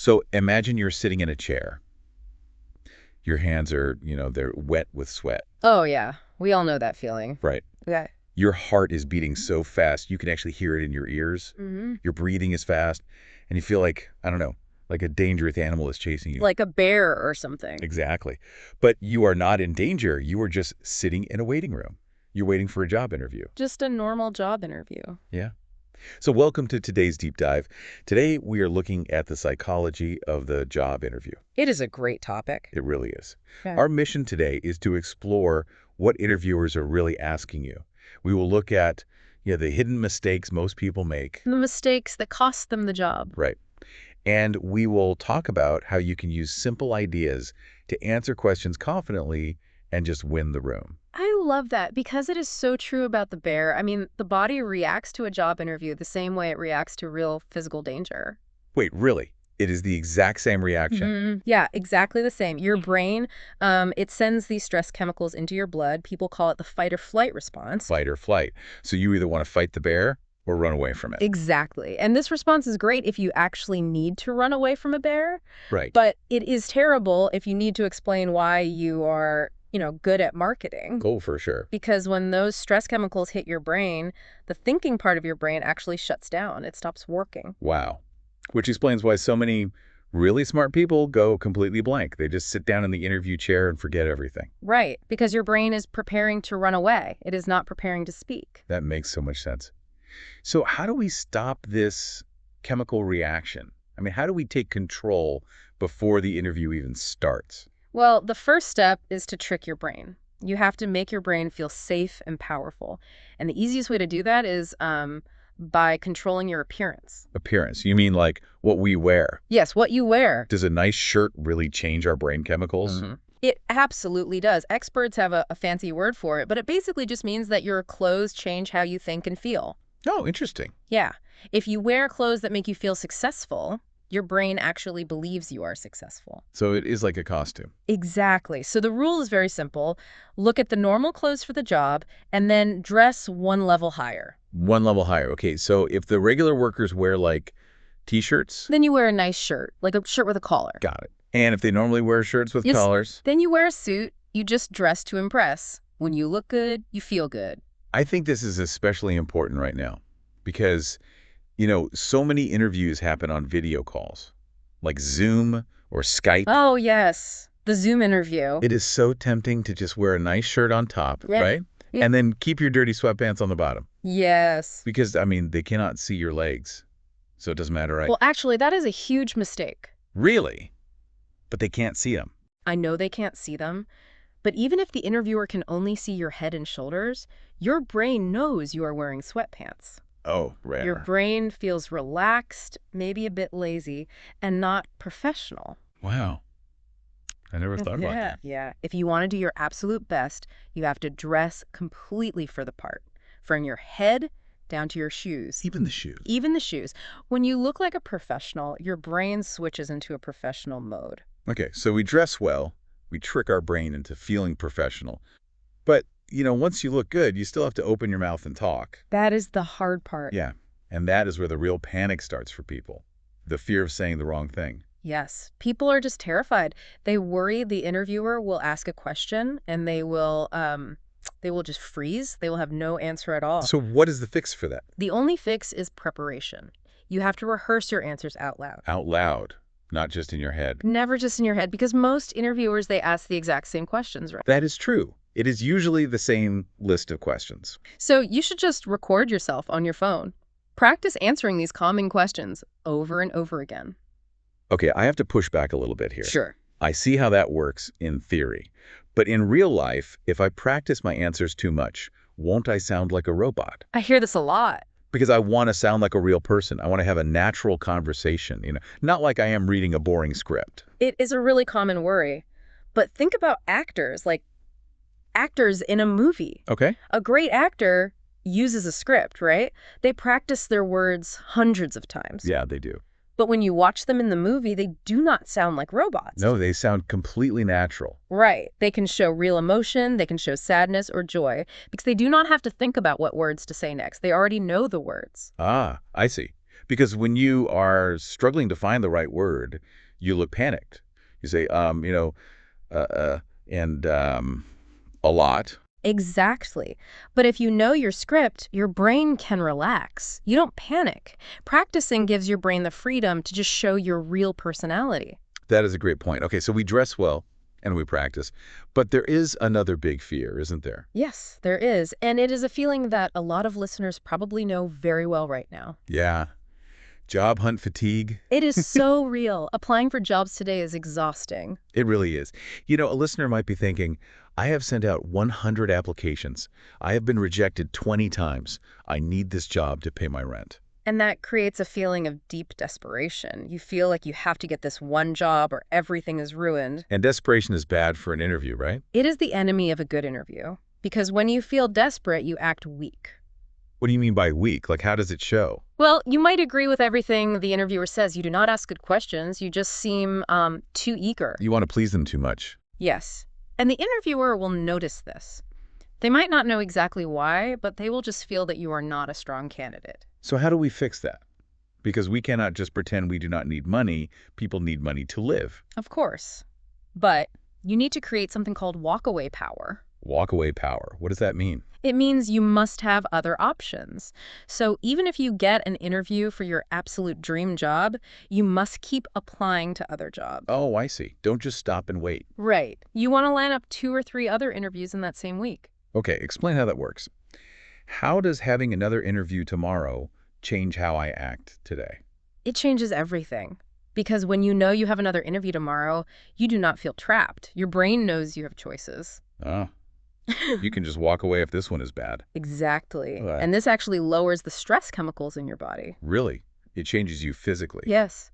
So imagine you're sitting in a chair. Your hands are, they're wet with sweat, Oh, yeah. We all know that feeling. right? Yeah. Your heart is beating so fast you can actually hear it in your ears. Hmm. Your breathing is fast, and you feel like, I don't know, like a dangerous animal is chasing you. Like a bear or something. Exactly. But you are not in danger. You are just sitting in a waiting room. You're waiting for a job interview. Just a normal job interview. Yeah. So welcome to today's deep dive. Today we are looking at the psychology of the job interview. It is a great topic. It really is. Yeah. Our mission today is to explore what interviewers are really asking you. We will look at the hidden mistakes most people make. The mistakes that cost them the job. Right. And we will talk about how you can use simple ideas to answer questions confidently and just win the room. I love that because it is so true about the bear. I mean, the body reacts to a job interview the same way it reacts to real physical danger. Wait, really? It is the exact same reaction? Yeah, exactly the same. Your brain, it sends these stress chemicals into your blood. People call it the fight or flight response. Fight or flight. So you either want to fight the bear or run away from it. Exactly. And this response is great if you actually need to run away from a bear. Right. But it is terrible if you need to explain why you are, good at marketing. Oh, for sure. Because when those stress chemicals hit your brain, the thinking part of your brain actually shuts down. It stops working. Wow. Which explains why so many really smart people go completely blank. They just sit down in the interview chair and forget everything. Right. Because your brain is preparing to run away. It is not preparing to speak. That makes so much sense. So how do we stop this chemical reaction? I mean, how do we take control before the interview even starts? Well, the first step is to trick your brain. You have to make your brain feel safe and powerful. And the easiest way to do that is by controlling your appearance. Appearance. You mean like what we wear? Yes, what you wear. Does a nice shirt really change our brain chemicals? It absolutely does. Experts have a fancy word for it, but it basically just means that your clothes change how you think and feel. Oh, interesting. Yeah. If you wear clothes that make you feel successful, your brain actually believes you are successful. So it is like a costume. Exactly. So the rule is very simple. Look at the normal clothes for the job and then dress one level higher. One level higher. Okay, so if the regular workers wear like T-shirts, Then you wear a nice shirt, like a shirt with a collar. got it. And if they normally wear shirts with Yes. collars, Then you wear a suit. You just dress to impress. When you look good, you feel good. I think this is especially important right now because, so many interviews happen on video calls, like Zoom or Skype. Oh, yes. The Zoom interview. It is so tempting to just wear a nice shirt on top, Yeah. right? Yeah. And then keep your dirty sweatpants on the bottom Yes. because, they cannot see your legs. So it doesn't matter, right? Well, actually, that is a huge mistake. Really? But they can't see them. I know they can't see them, but even if the interviewer can only see your head and shoulders, your brain knows you are wearing sweatpants. Oh, rare. Your brain feels relaxed, maybe a bit lazy, and not professional. Wow. I never thought about that. Yeah. If you want to do your absolute best, you have to dress completely for the part, from your head down to your shoes. Even the shoes. Even the shoes. When you look like a professional, your brain switches into a professional mode. Okay, so we dress well, we trick our brain into feeling professional. But, once you look good, you still have to open your mouth and talk. That is the hard part. Yeah, and that is where the real panic starts for people. The fear of saying the wrong thing. Yes. People are just terrified. They worry the interviewer will ask a question and they will just freeze. They will have no answer at all. So what is the fix for that? The only fix is preparation. You have to rehearse your answers out loud. Out loud, not just in your head. Never just in your head, because most interviewers, they ask the exact same questions, right? That is true. It is usually the same list of questions. So you should just record yourself on your phone. Practice answering these common questions over and over again. Okay, I have to push back a little bit here. Sure. I see how that works in theory. But in real life, if I practice my answers too much, won't I sound like a robot? I hear this a lot. Because I want to sound like a real person. I want to have a natural conversation, not like I am reading a boring script. It is a really common worry. But think about actors, like actors in a movie. Okay. A great actor uses a script, right? They practice their words hundreds of times. Yeah, they do. But when you watch them in the movie, they do not sound like robots. No, they sound completely natural. Right. They can show real emotion, they can show sadness or joy, because they do not have to think about what words to say next. They already know the words. Ah, I see. Because when you are struggling to find the right word, you look panicked. You say, uh, uh, and a lot. Exactly. But if you know your script, your brain can relax. You don't panic. Practicing gives your brain the freedom to just show your real personality. That is a great point. Okay, so we dress well and we practice, but there is another big fear, isn't there? Yes, there is. And it is a feeling that a lot of listeners probably know very well right now. Yeah, job hunt fatigue. It is so real. Applying for jobs today is exhausting. It really is. A listener might be thinking, I have sent out 100 applications. I have been rejected 20 times. I need this job to pay my rent. And that creates a feeling of deep desperation. You feel like you have to get this one job or everything is ruined. And desperation is bad for an interview, right? It is the enemy of a good interview. Because when you feel desperate, you act weak. What do you mean by weak? Like, how does it show? Well, you might agree with everything the interviewer says. You do not ask good questions. You just seem too eager. You want to please them too much. Yes. And the interviewer will notice this. They might not know exactly why, but they will just feel that you are not a strong candidate. So how do we fix that? Because we cannot just pretend we do not need money. People need money to live. Of course. But you need to create something called walkaway power. Walkaway power. What does that mean? It means you must have other options. So even if you get an interview for your absolute dream job, you must keep applying to other jobs. Oh, I see. Don't just stop and wait. Right. You want to line up 2 or 3 other interviews in that same week. Okay, explain how that works. How does having another interview tomorrow change how I act today? It changes everything. Because when you know you have another interview tomorrow, you do not feel trapped. Your brain knows you have choices. Oh, you can just walk away if this one is bad. Exactly. Right. And this actually lowers the stress chemicals in your body. Really? It changes you physically. Yes.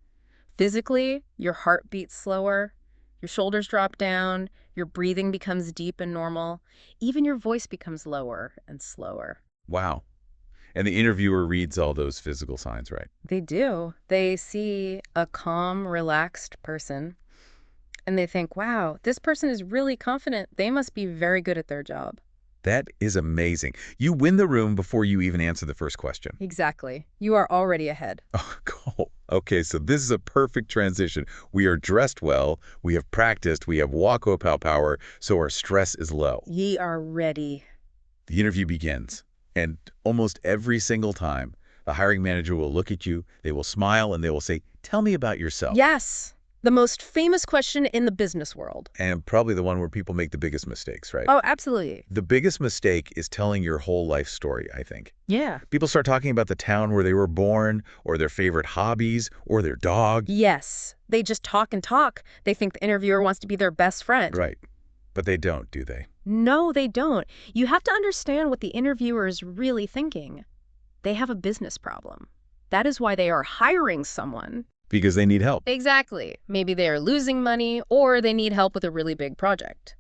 Physically, your heart beats slower, your shoulders drop down, your breathing becomes deep and normal, even your voice becomes lower and slower. Wow. And the interviewer reads all those physical signs, right? They do. They see a calm, relaxed person, and they think, wow, this person is really confident. They must be very good at their job. That is amazing. You win the room before you even answer the first question. Exactly. You are already ahead. Oh, cool. Okay, so this is a perfect transition. We are dressed well, we have practiced, we have walk-up power, so our stress is low. Ye are ready. The interview begins, and almost every single time, the hiring manager will look at you, they will smile, and they will say, tell me about yourself. Yes. The most famous question in the business world. And probably the one where people make the biggest mistakes, right? Oh, absolutely. The biggest mistake is telling your whole life story, I think. Yeah. People start talking about the town where they were born, or their favorite hobbies, or their dog. Yes. They just talk and talk. They think the interviewer wants to be their best friend. Right. But they don't, do they? No, they don't. You have to understand what the interviewer is really thinking. They have a business problem. That is why they are hiring someone. Because they need help. Exactly. Maybe they are losing money or they need help with a really big project.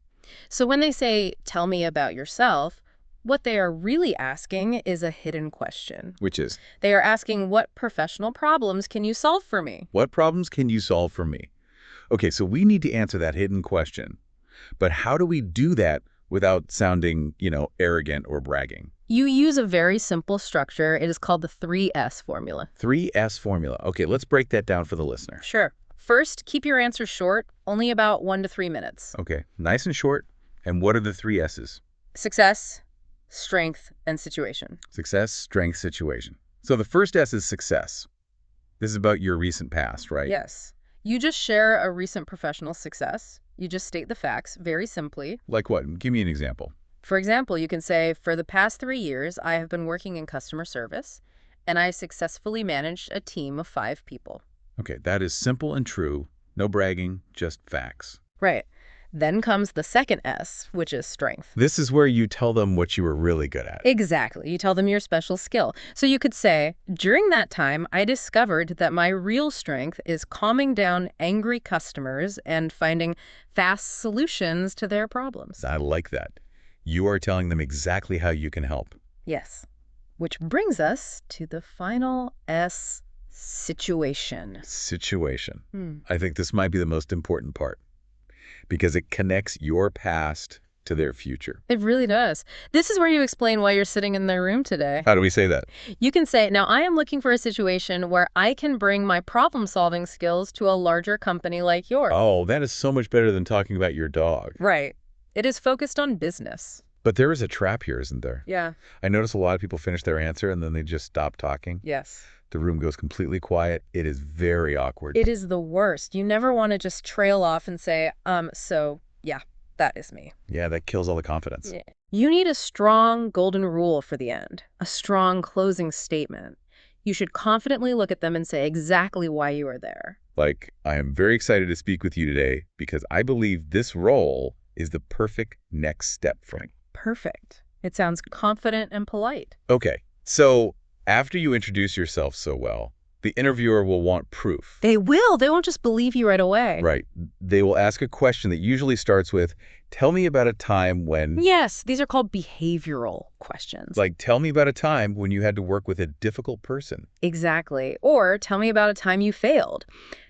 So when they say, tell me about yourself, what they are really asking is a hidden question. Which is? They are asking, what professional problems can you solve for me? What problems can you solve for me? Okay, so we need to answer that hidden question. But how do we do that without sounding, arrogant or bragging? You use a very simple structure. It is called the 3S formula. 3S formula. Okay, let's break that down for the listener. Sure. First, keep your answers short, only about 1 to 3 minutes. Okay, nice and short. And what are the 3 S's? Success, strength, and situation. Success, strength, situation. So the first S is success. This is about your recent past, right? Yes. You just share a recent professional success. You just state the facts very simply. Like what? Give me an example. For example, you can say, for the past 3 years, I have been working in customer service, and I successfully managed a team of 5 people. Okay, that is simple and true. No bragging, just facts. Right. Then comes the second S, which is strength. This is where you tell them what you were really good at. Exactly. You tell them your special skill. So you could say, during that time, I discovered that my real strength is calming down angry customers and finding fast solutions to their problems. I like that. You are telling them exactly how you can help. Yes. Which brings us to the final S, situation. Situation. I think this might be the most important part because it connects your past to their future. It really does. This is where you explain why you're sitting in their room today. How do we say that? You can say, now I am looking for a situation where I can bring my problem-solving skills to a larger company like yours. Oh, that is so much better than talking about your dog. Right. It is focused on business. But there is a trap here, isn't there? Yeah. I notice a lot of people finish their answer and then they just stop talking. Yes. The room goes completely quiet. It is very awkward. It is the worst. You never want to just trail off and say, so yeah, that is me. Yeah, that kills all the confidence. Yeah. You need a strong golden rule for the end, a strong closing statement. You should confidently look at them and say exactly why you are there. Like, I am very excited to speak with you today because I believe this role is the perfect next step for me. Perfect. It sounds confident and polite. Okay, so after you introduce yourself so well, the interviewer will want proof. They will. They won't just believe you right away. Right. They will ask a question that usually starts with, tell me about a time when... Yes, these are called behavioral questions. Like, tell me about a time when you had to work with a difficult person. Exactly. Or tell me about a time you failed.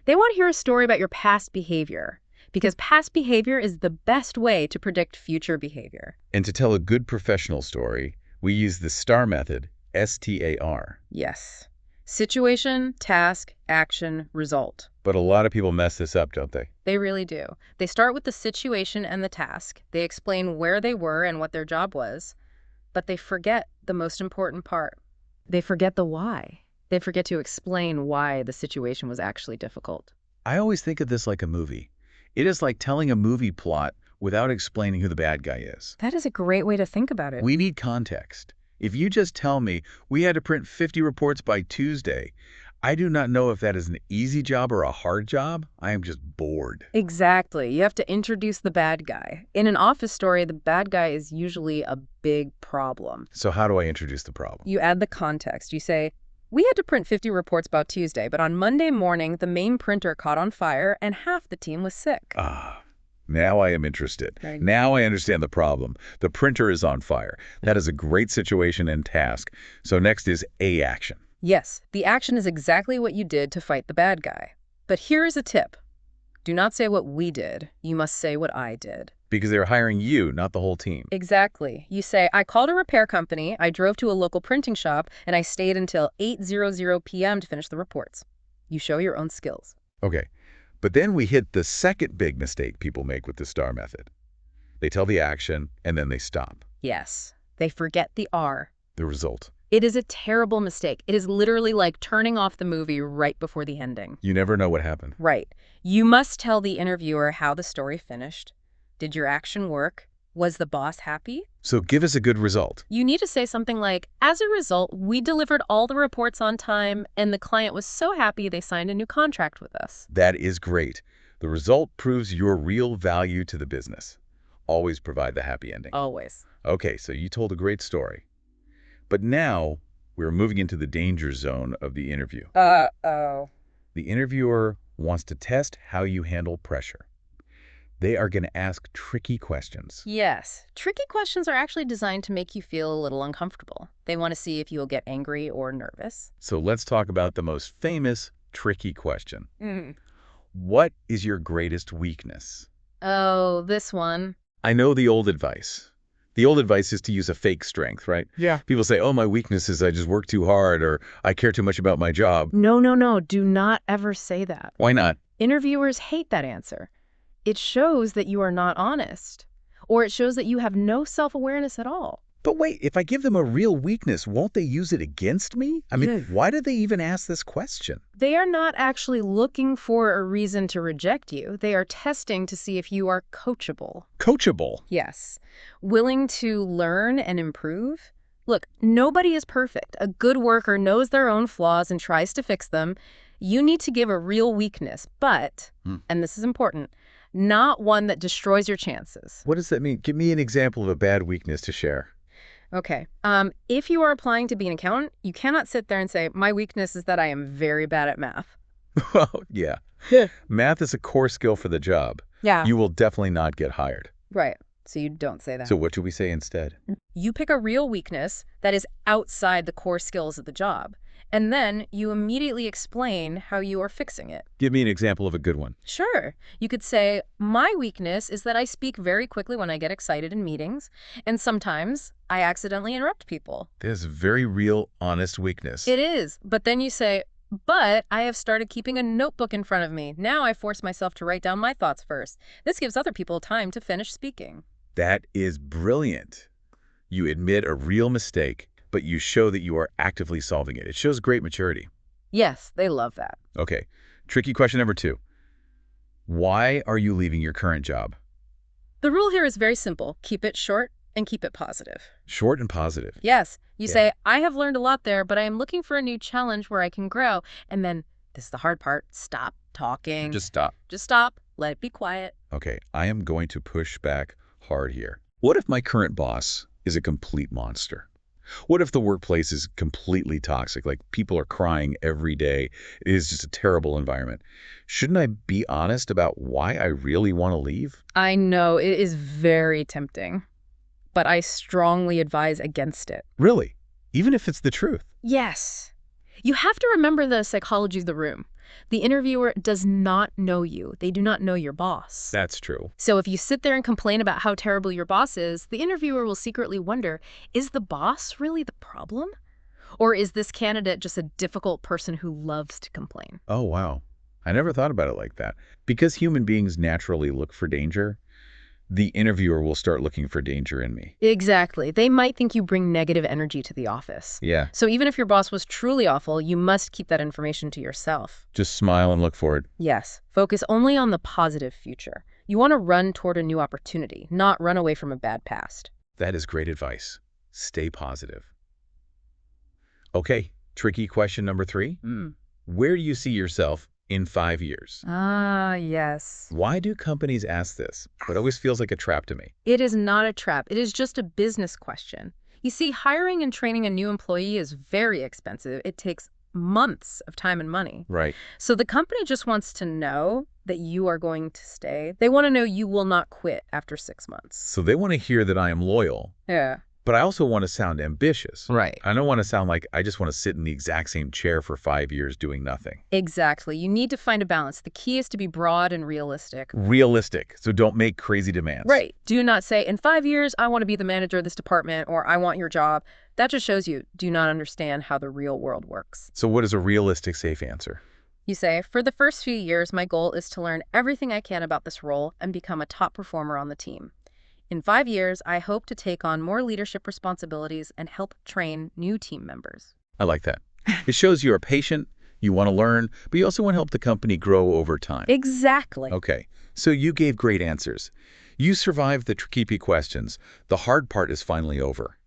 They want to hear a story about your past behavior, because past behavior is the best way to predict future behavior. And to tell a good professional story, we use the STAR method, STAR. Yes. Situation, task, action, result. But a lot of people mess this up, don't they? They really do. They start with the situation and the task. They explain where they were and what their job was. But they forget the most important part. They forget the why. They forget to explain why the situation was actually difficult. I always think of this like a movie. It is like telling a movie plot without explaining who the bad guy is. That is a great way to think about it. We need context. If you just tell me, we had to print 50 reports by Tuesday, I do not know if that is an easy job or a hard job. I am just bored. Exactly. You have to introduce the bad guy. In an office story, the bad guy is usually a big problem. So how do I introduce the problem? You add the context. You say, we had to print 50 reports about Tuesday, but on Monday morning, the main printer caught on fire and half the team was sick. Now I am interested. Right. Now I understand the problem. The printer is on fire. That is a great situation and task. So next is A action. Yes, the action is exactly what you did to fight the bad guy. But here is a tip. Do not say what we did. You must say what I did. Because they're hiring you, not the whole team. Exactly. You say, I called a repair company, I drove to a local printing shop, and I stayed until 8:00 p.m. to finish the reports. You show your own skills. Okay. But then we hit the second big mistake people make with the STAR method. They tell the action, and then they stop. Yes, they forget the R. The result. It is a terrible mistake. It is literally like turning off the movie right before the ending. You never know what happened. Right. You must tell the interviewer how the story finished. Did your action work? Was the boss happy? So give us a good result. You need to say something like, as a result, we delivered all the reports on time, and the client was so happy they signed a new contract with us. That is great. The result proves your real value to the business. Always provide the happy ending. Always. Okay, so you told a great story. But now we're moving into the danger zone of the interview. Uh-oh. The interviewer wants to test how you handle pressure. They are going to ask tricky questions. Yes. Tricky questions are actually designed to make you feel a little uncomfortable. They want to see if you'll get angry or nervous. So let's talk about the most famous tricky question. Mm. What is your greatest weakness? Oh, this one. I know the old advice. The old advice is to use a fake strength, right? Yeah. People say, oh, my weakness is I just work too hard or I care too much about my job. No. Do not ever say that. Why not? Interviewers hate that answer. It shows that you are not honest, or it shows that you have no self-awareness at all. But wait, if I give them a real weakness, won't they use it against me? I mean, Yeah. why did they even ask this question? They are not actually looking for a reason to reject you. They are testing to see if you are coachable. Coachable. Yes. Willing to learn and improve. Look, nobody is perfect. A good worker knows their own flaws and tries to fix them. You need to give a real weakness, but, and this is important, not one that destroys your chances. What does that mean? Give me an example of a bad weakness to share. Okay. If you are applying to be an accountant, you cannot sit there and say, my weakness is that I am very bad at math. Well, yeah. Math is a core skill for the job. Yeah. You will definitely not get hired. Right. So you don't say that. So what should we say instead? You pick a real weakness that is outside the core skills of the job. And then you immediately explain how you are fixing it. Give me an example of a good one. Sure. You could say, my weakness is that I speak very quickly when I get excited in meetings, and sometimes I accidentally interrupt people. There's very real, honest weakness. It is. But then you say, but I have started keeping a notebook in front of me. Now I force myself to write down my thoughts first. This gives other people time to finish speaking. That is brilliant. You admit a real mistake, but you show that you are actively solving it. It shows great maturity. Yes, they love that. Okay, tricky question number 2. Why are you leaving your current job? The rule here is very simple. Keep it short and keep it positive. Short and positive. Yes, you Yeah. say, I have learned a lot there, but I am looking for a new challenge where I can grow. And then, this is the hard part, stop talking. Just stop. Just stop. Let it be quiet. Okay, I am going to push back hard here. What if my current boss is a complete monster? What if the workplace is completely toxic, like people are crying every day? It is just a terrible environment. Shouldn't I be honest about why I really want to leave? I know it is very tempting, but I strongly advise against it. Really? Even if it's the truth? Yes. You have to remember the psychology of the room. The interviewer does not know you. They do not know your boss. That's true. So if you sit there and complain about how terrible your boss is, the interviewer will secretly wonder, is the boss really the problem? Or is this candidate just a difficult person who loves to complain? Oh, wow. I never thought about it like that. Because human beings naturally look for danger, the interviewer will start looking for danger in me. Exactly. They might think you bring negative energy to the office. Yeah, So even if your boss was truly awful, you must keep that information to yourself. just smile and look forward. Yes, focus only on the positive future. You want to run toward a new opportunity, not run away from a bad past. That is great advice. Stay positive. Okay, tricky question number 3. Where do you see yourself in 5 years? Ah, yes. Why do companies ask this? It always feels like a trap to me. It is not a trap. It is just a business question. You see, hiring and training a new employee is very expensive. It takes months of time and money. Right. So the company just wants to know that you are going to stay. They want to know you will not quit after 6 months. So they want to hear that I am loyal, Yeah. but I also want to sound ambitious. Right. I don't want to sound like I just want to sit in the exact same chair for 5 years doing nothing. Exactly. You need to find a balance. The key is to be broad and realistic. Realistic, so don't make crazy demands. Right. Do not say, in 5 years, I want to be the manager of this department, or I want your job. That just shows you do not understand how the real world works. So what is a realistic, safe answer? You say, for the first few years, my goal is to learn everything I can about this role and become a top performer on the team. In 5 years, I hope to take on more leadership responsibilities and help train new team members. I like that. It shows you are patient, you want to learn, but you also want to help the company grow over time. Exactly. Okay, so you gave great answers. You survived the tricky questions. The hard part is finally over.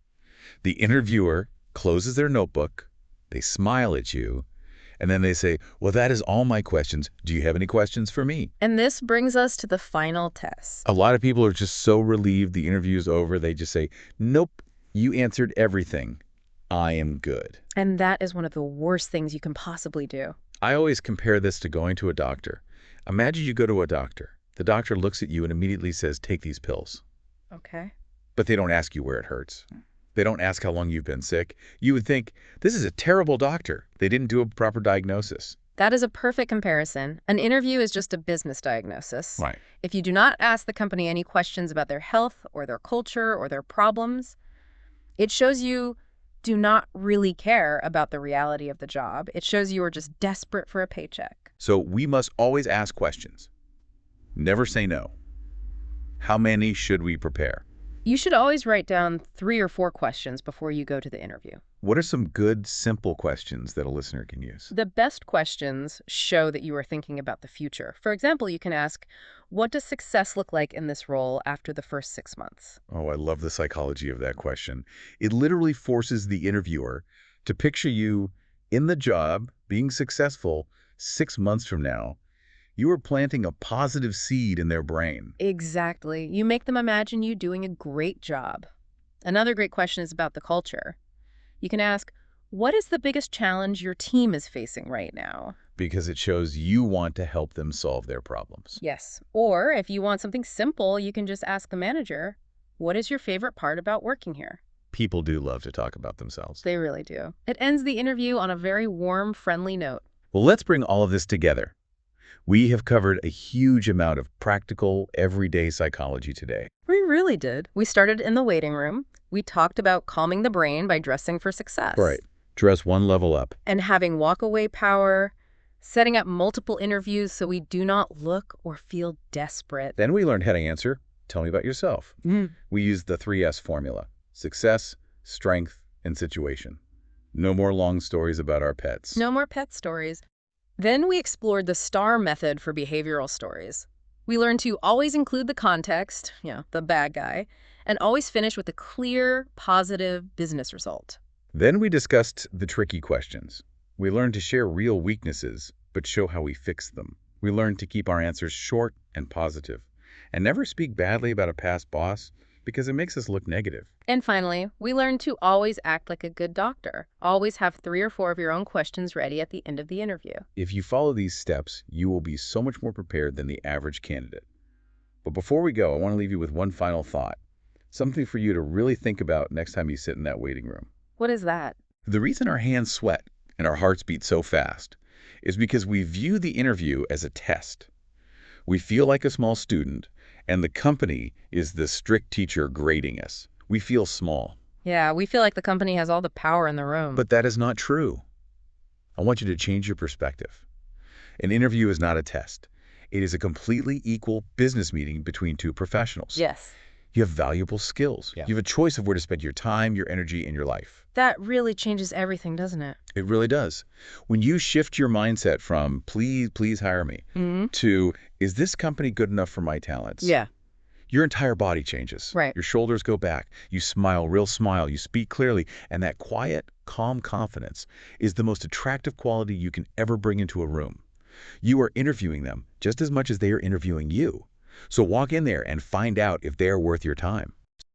The interviewer closes their notebook, they smile at you, and then they say, well, that is all my questions. Do you have any questions for me? And this brings us to the final test. A lot of people are just so relieved the interview's over, they just say, nope, you answered everything. I am good. And that is one of the worst things you can possibly do. I always compare this to going to a doctor. Imagine you go to a doctor. The doctor looks at you and immediately says, take these pills. Okay. But they don't ask you where it hurts. They don't ask how long you've been sick. You would think, this is a terrible doctor. They didn't do a proper diagnosis. That is a perfect comparison. An interview is just a business diagnosis. Right. If you do not ask the company any questions about their health or their culture or their problems, it shows you do not really care about the reality of the job. It shows you are just desperate for a paycheck. So we must always ask questions. Never say no. How many should we prepare? You should always write down 3 or 4 questions before you go to the interview. What are some good, simple questions that a listener can use? The best questions show that you are thinking about the future. For example, you can ask, what does success look like in this role after the first 6 months? Oh, I love the psychology of that question. It literally forces the interviewer to picture you in the job, being successful 6 months from now. You are planting a positive seed in their brain. Exactly. You make them imagine you doing a great job. Another great question is about the culture. You can ask, what is the biggest challenge your team is facing right now? Because it shows you want to help them solve their problems. Yes. Or if you want something simple, you can just ask the manager, what is your favorite part about working here? People do love to talk about themselves. They really do. It ends the interview on a very warm, friendly note. Well, let's bring all of this together. We have covered a huge amount of practical, everyday psychology today. We really did. We started in the waiting room. We talked about calming the brain by dressing for success. Right. Dress one level up. And having walk-away power, setting up multiple interviews so we do not look or feel desperate. Then we learned how to answer, tell me about yourself. Mm. We used the 3S formula: success, strength, and situation. No more long stories about our pets. No more pet stories. Then we explored the STAR method for behavioral stories. We learned to always include the context, the bad guy, and always finish with a clear, positive business result. Then we discussed the tricky questions. We learned to share real weaknesses, but show how we fix them. We learned to keep our answers short and positive, and never speak badly about a past boss because it makes us look negative. And finally, we learned to always act like a good doctor. Always have 3 or 4 of your own questions ready at the end of the interview. If you follow these steps, you will be so much more prepared than the average candidate. But before we go, I want to leave you with one final thought. Something for you to really think about next time you sit in that waiting room. What is that? The reason our hands sweat and our hearts beat so fast is because we view the interview as a test. We feel like a small student, and the company is the strict teacher grading us. We feel small. Yeah, we feel like the company has all the power in the room. But that is not true. I want you to change your perspective. An interview is not a test. It is a completely equal business meeting between two professionals. Yes. You have valuable skills. You have a choice of where to spend your time, your energy, and your life. That really changes everything, doesn't it? It really does. When you shift your mindset from please hire me to is this company good enough for my talents? Yeah. Your entire body changes. Right. Your shoulders go back. You smile, real smile. You speak clearly. And that quiet, calm confidence is the most attractive quality you can ever bring into a room. You are interviewing them just as much as they are interviewing you. So walk in there and find out if they are worth your time.